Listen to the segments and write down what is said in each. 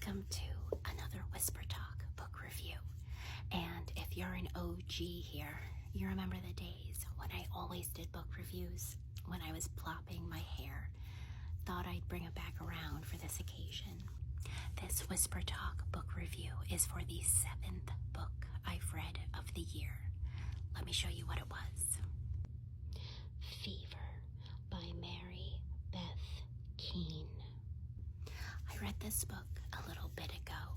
Welcome to another BookTok book review. And if you're an OG here, you remember the days when I always did book reviews when I was plopping my hair. Thought I'd bring it back around for this occasion. This BookTok book review is for the 7th book I've read of the year. Let me show you what it was. Fever by Mary Beth Keane. I read this book a little bit ago,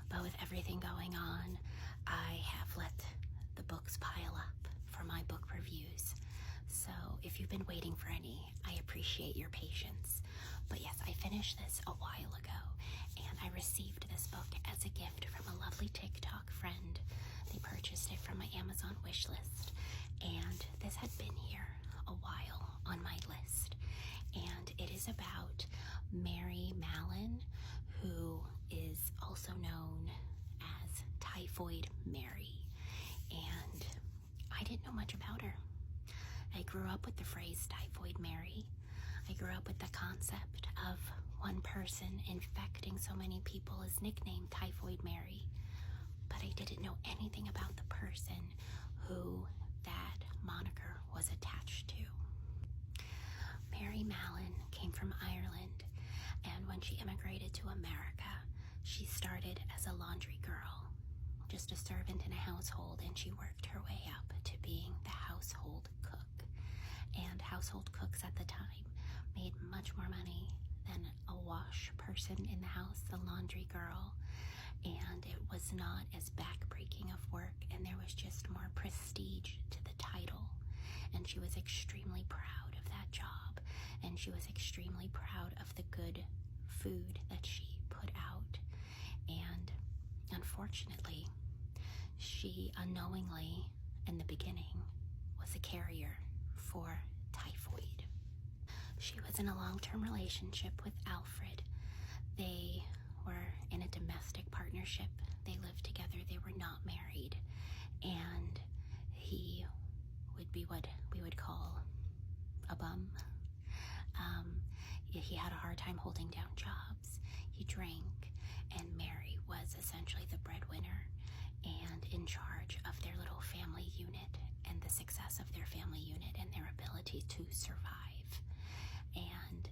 but with everything going on, I have let the books pile up for my book reviews. So if you've been waiting for any, I appreciate your patience. But yes, I finished this a while ago, and I received this book as a gift from a lovely TikTok friend. They purchased it from my Amazon wish list, and this had been here a while on my list. And it is about Mary Mallon, who is also known as Typhoid Mary. And I didn't know much about her. I grew up with the phrase Typhoid Mary. I grew up with the concept of one person infecting so many people is nicknamed Typhoid Mary. But I didn't know anything about the person who that moniker was attached to. Mary Mallon came from Ireland, and when she immigrated to America, she started as a laundry girl, just a servant in a household, and she worked her way up to being the household cook. And household cooks at the time made much more money than a wash person in the house, the laundry girl, and it was not as backbreaking of work, and there was just more prestige to the title. And she was extremely proud of that job, and she was extremely proud of the good food that she put out. And unfortunately, she unknowingly, in the beginning, was a carrier for typhoid. She was in a long-term relationship with Alfred. They were in a domestic partnership. They lived together. They were not married. And he would be what we would call a bum. He had a hard time holding down jobs. He drank, and Mary was essentially the breadwinner and in charge of their little family unit and the success of their family unit and their ability to survive. And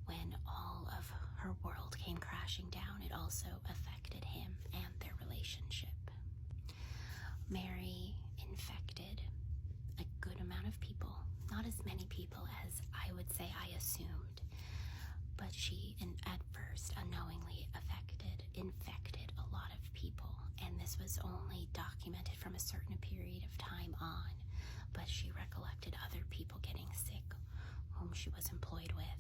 when all of her world came crashing down, it also affected him and their relationship. Mary infected a good amount of people, not as many people as I would say I assumed, but she, at first, unknowingly infected a lot of people, and this was only documented from a certain period of time on, but she recollected other people getting sick whom she was employed with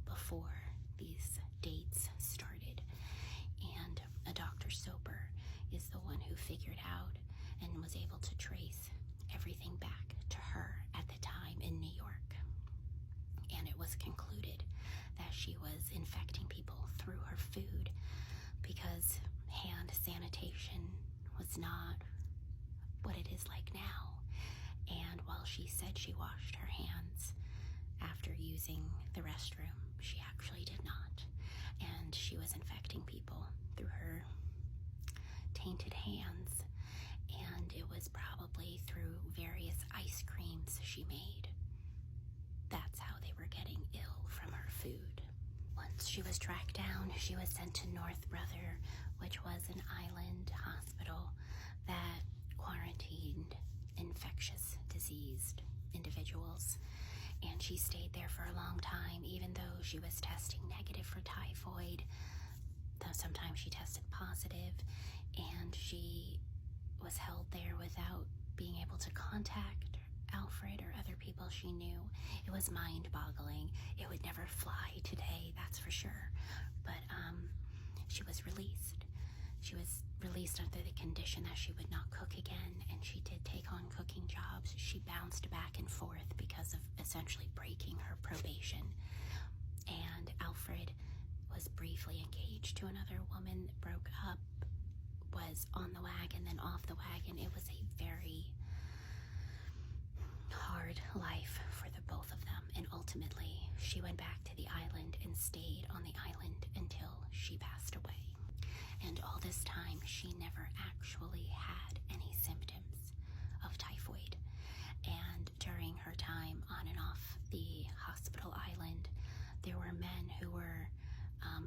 before these dates started. And a Dr. Soper is the one who figured out and was able to trace everything back to her at the time in New York. And it was concluded that she was infecting people through her food because hand sanitation was not what it is like now. And while she said she washed her hands after using the restroom, she actually did not. And she was infecting people through her tainted hands. And it was probably through various ice creams she made. That's how they were getting ill from her food. Once she was tracked down, she was sent to North Brother, which was an island hospital that quarantined infectious diseased individuals. And she stayed there for a long time, even though she was testing negative for typhoid. Though sometimes she tested positive, and she was held there without being able to contact Alfred or other people she knew. It was mind-boggling. It would never fly today, that's for sure. But she was released. She was released under the condition that she would not cook again, and she did take on cooking jobs. She bounced back and forth because of essentially breaking her probation. And Alfred was briefly engaged to another woman, broke up, was on the wagon, then off the wagon. It was a very hard life for the both of them, and ultimately she went back to the island and stayed on the island until she passed away. this time, she never actually had any symptoms of typhoid. And during her time on and off the hospital island, there were men who were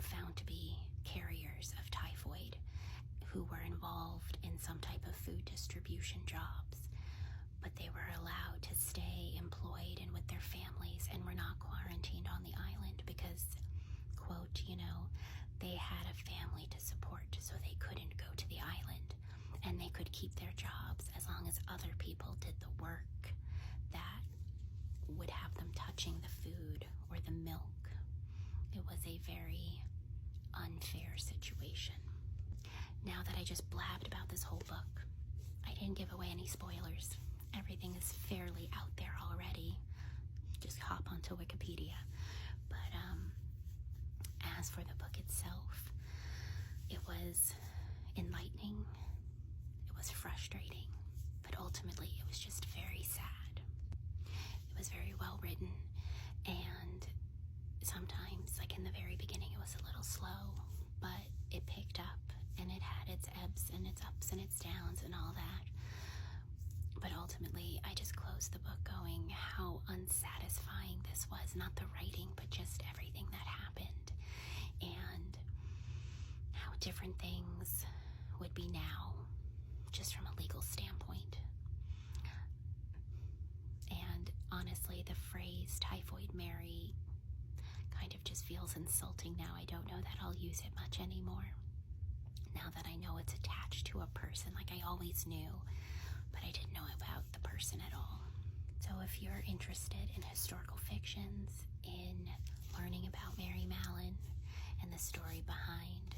found to be carriers of typhoid who were involved in some type of food distribution jobs, but they were allowed to stay employed and with their families and were not quarantined on the island because, quote, they had a family to support, so they couldn't go to the island, and they could keep their jobs as long as other people did the work that would have them touching the food or the milk. It was a very unfair situation. Now that I just blabbed about this whole book, I didn't give away any spoilers. Everything is fairly out there already. Just hop onto Wikipedia. But as for the book itself, it was enlightening, it was frustrating, but ultimately it was just very sad. It was very well written, and sometimes, like in the very beginning, it was a little slow, but it picked up, and it had its ebbs and its ups and its downs and all that. But ultimately, I just closed the book going, how unsatisfying this was. Not the writing, but just everything that happened. And how different things would be now, just from a legal standpoint. And honestly, the phrase Typhoid Mary kind of just feels insulting now. I don't know that I'll use it much anymore, now that I know it's attached to a person, like I always knew, but I didn't know about the person at all. So if you're interested in historical fictions, in learning about Mary Mallon and the story behind